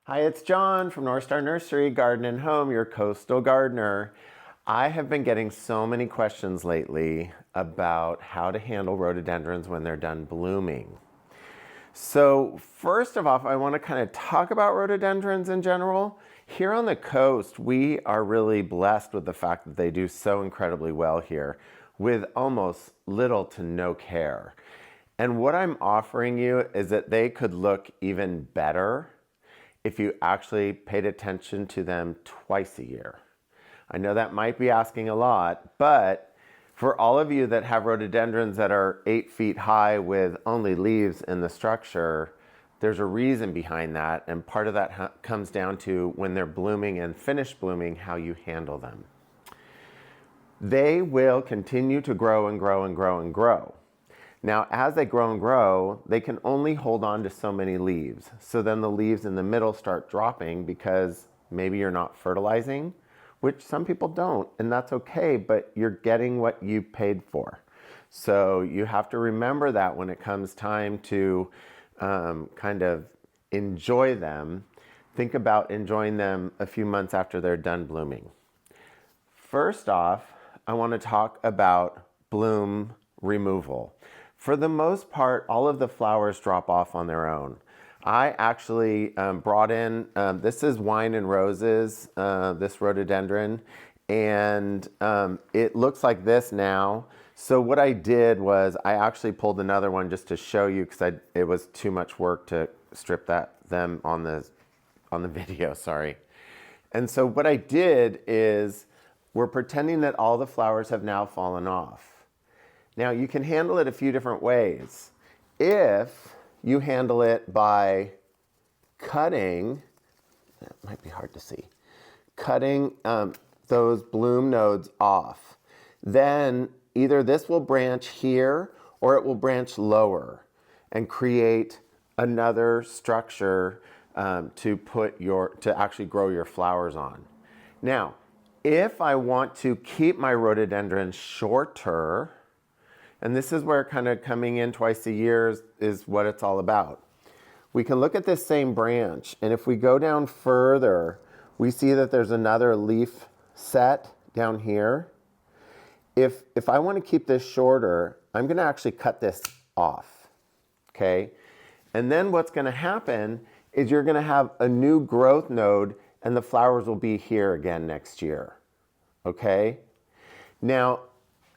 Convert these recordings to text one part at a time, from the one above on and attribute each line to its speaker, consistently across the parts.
Speaker 1: Hi, it's John from North Star Nursery, Garden and Home, your coastal gardener. I have been getting so many questions lately about how to handle rhododendrons when they're done blooming. So first of all, I want to kind of talk about rhododendrons in general. Here on the coast, we are really blessed with the fact that they do so incredibly well here with almost little to no care. And what I'm offering you is that they could look even better if you actually paid attention to them twice a year. I know that might be asking a lot, but for all of you that have rhododendrons that are 8 feet high with only leaves in the structure, there's a reason behind that, and part of that comes down to when they're blooming and finish blooming, how you handle them. They will continue to grow and grow and grow and grow. Now, as they grow and grow, they can only hold on to so many leaves. So then the leaves in the middle start dropping because maybe you're not fertilizing, which some people don't, and that's okay, but you're getting what you paid for. So you have to remember that when it comes time to kind of enjoy them. Think about enjoying them a few months after they're done blooming. First off, I want to talk about bloom removal. For the most part, all of the flowers drop off on their own. I actually brought in, this is Wine and Roses, this rhododendron, and it looks like this now. So what I did was I actually pulled another one just to show you because it was too much work to strip them on the video, sorry. And so what I did is we're pretending that all the flowers have now fallen off. Now, you can handle it a few different ways. If you handle it by cutting, that might be hard to see, cutting those bloom nodes off, then either this will branch here or it will branch lower and create another structure to actually grow your flowers on. Now, if I want to keep my rhododendrons shorter, and this is where kind of coming in twice a year is what it's all about. We can look at this same branch, and if we go down further, we see that there's another leaf set down here. If I want to keep this shorter, I'm going to actually cut this off, okay? And then what's going to happen is you're going to have a new growth node, and the flowers will be here again next year, okay? Now,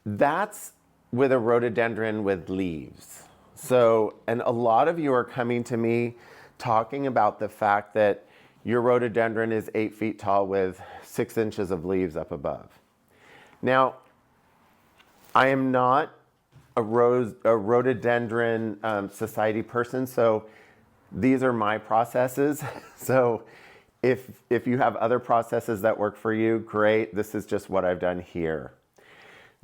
Speaker 1: that's with a rhododendron with leaves. So, and a lot of you are coming to me talking about the fact that your rhododendron is 8 feet tall with 6 inches of leaves up above. Now, I am not a rhododendron society person, so these are my processes. So if you have other processes that work for you, great. This is just what I've done here.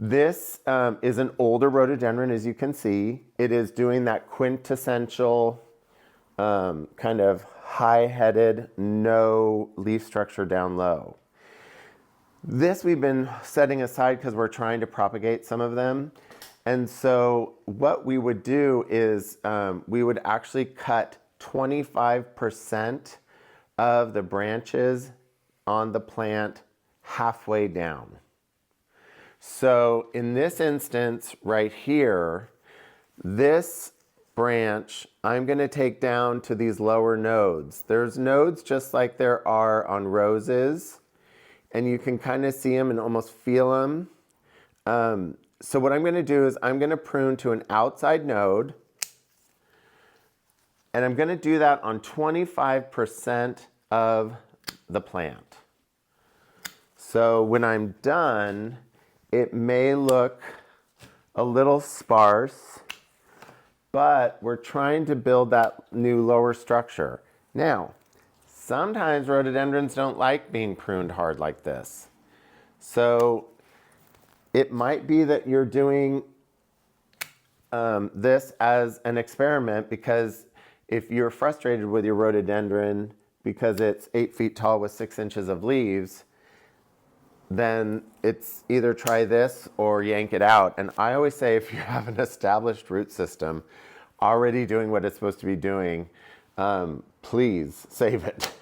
Speaker 1: This is an older rhododendron, as you can see. It is doing that quintessential kind of high-headed, no leaf structure down low. This we've been setting aside because we're trying to propagate some of them. And so what we would do is we would actually cut 25% of the branches on the plant halfway down. So in this instance right here, this branch, I'm going to take down to these lower nodes. There's nodes just like there are on roses, and you can kind of see them and almost feel them. So what I'm going to do is I'm going to prune to an outside node, and I'm going to do that on 25% of the plant. So when I'm done, it may look a little sparse, but we're trying to build that new lower structure. Now, sometimes rhododendrons don't like being pruned hard like this. So it might be that you're doing this as an experiment, because if you're frustrated with your rhododendron because it's 8 feet tall with 6 inches of leaves, then it's either try this or yank it out. And I always say, if you have an established root system already doing what it's supposed to be doing, please save it.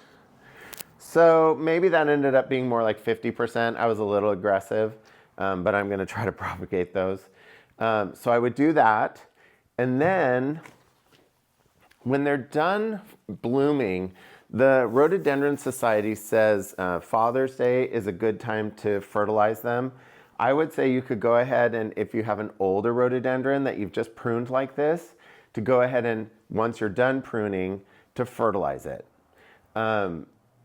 Speaker 1: So maybe that ended up being more like 50%. I was a little aggressive, but I'm going to try to propagate those. So I would do that. And then when they're done blooming, the Rhododendron Society says Father's Day is a good time to fertilize them. I would say you could go ahead and, if you have an older rhododendron that you've just pruned like this, to go ahead and, once you're done pruning, to fertilize it.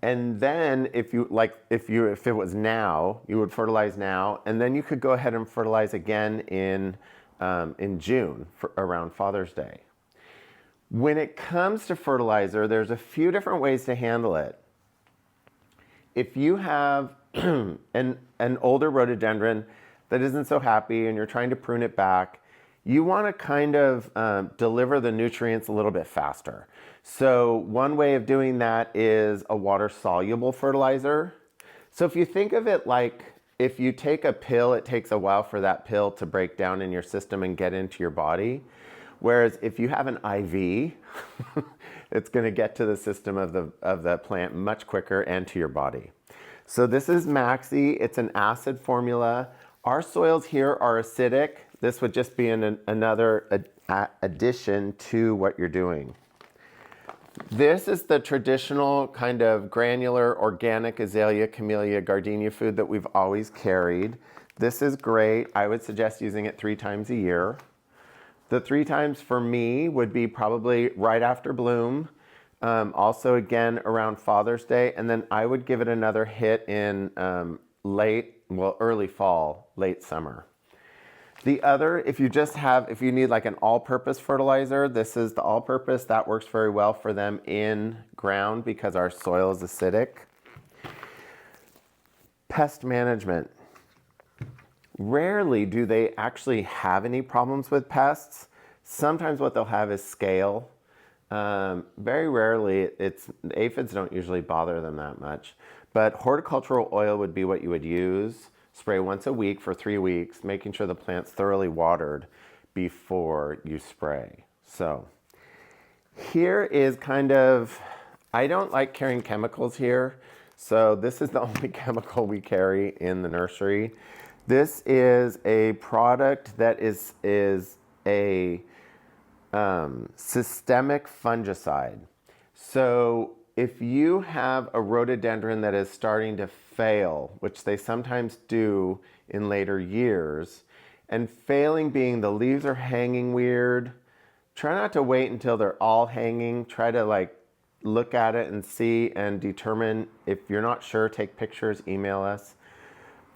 Speaker 1: And then if it was now, you would fertilize now, and then you could go ahead and fertilize again in June around Father's Day. When it comes to fertilizer, there's a few different ways to handle it. If you have an older rhododendron that isn't so happy and you're trying to prune it back, you want to kind of deliver the nutrients a little bit faster. So one way of doing that is a water-soluble fertilizer. So if you think of it like if you take a pill, it takes a while for that pill to break down in your system and get into your body. Whereas if you have an IV, it's going to get to the system of the plant much quicker and to your body. So this is Maxi. It's an acid formula. Our soils here are acidic. This would just be another addition to what you're doing. This is the traditional kind of granular organic azalea, camellia, gardenia food that we've always carried. This is great. I would suggest using it 3 times a year. The 3 times for me would be probably right after bloom, also again around Father's Day, and then I would give it another hit in early fall, late summer. The other, if you need like an all-purpose fertilizer, this is the all-purpose. That works very well for them in ground because our soil is acidic. Pest management. Rarely do they actually have any problems with pests. Sometimes what they'll have is scale. Very rarely, aphids don't usually bother them that much. But horticultural oil would be what you would use. Spray once a week for 3 weeks, making sure the plant's thoroughly watered before you spray. So here is kind of, I don't like carrying chemicals here. So this is the only chemical we carry in the nursery. This is a product that is a systemic fungicide. So if you have a rhododendron that is starting to fail, which they sometimes do in later years, and failing being the leaves are hanging weird, try not to wait until they're all hanging. Try to look at it and see and determine. If you're not sure, take pictures, email us.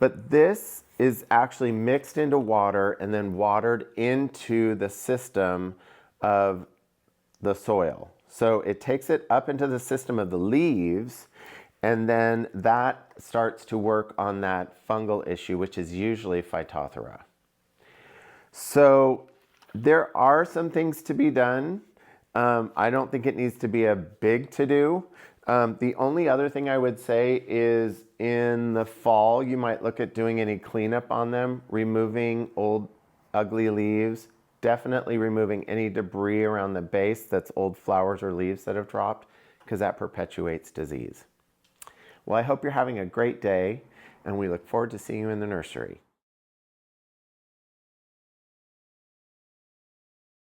Speaker 1: But this is actually mixed into water and then watered into the system of the soil. So it takes it up into the system of the leaves, and then that starts to work on that fungal issue, which is usually Phytophthora. So there are some things to be done. I don't think it needs to be a big to-do. The only other thing I would say is in the fall, you might look at doing any cleanup on them, removing old ugly leaves, definitely removing any debris around the base that's old flowers or leaves that have dropped, because that perpetuates disease. Well, I hope you're having a great day, and we look forward to seeing you in the nursery.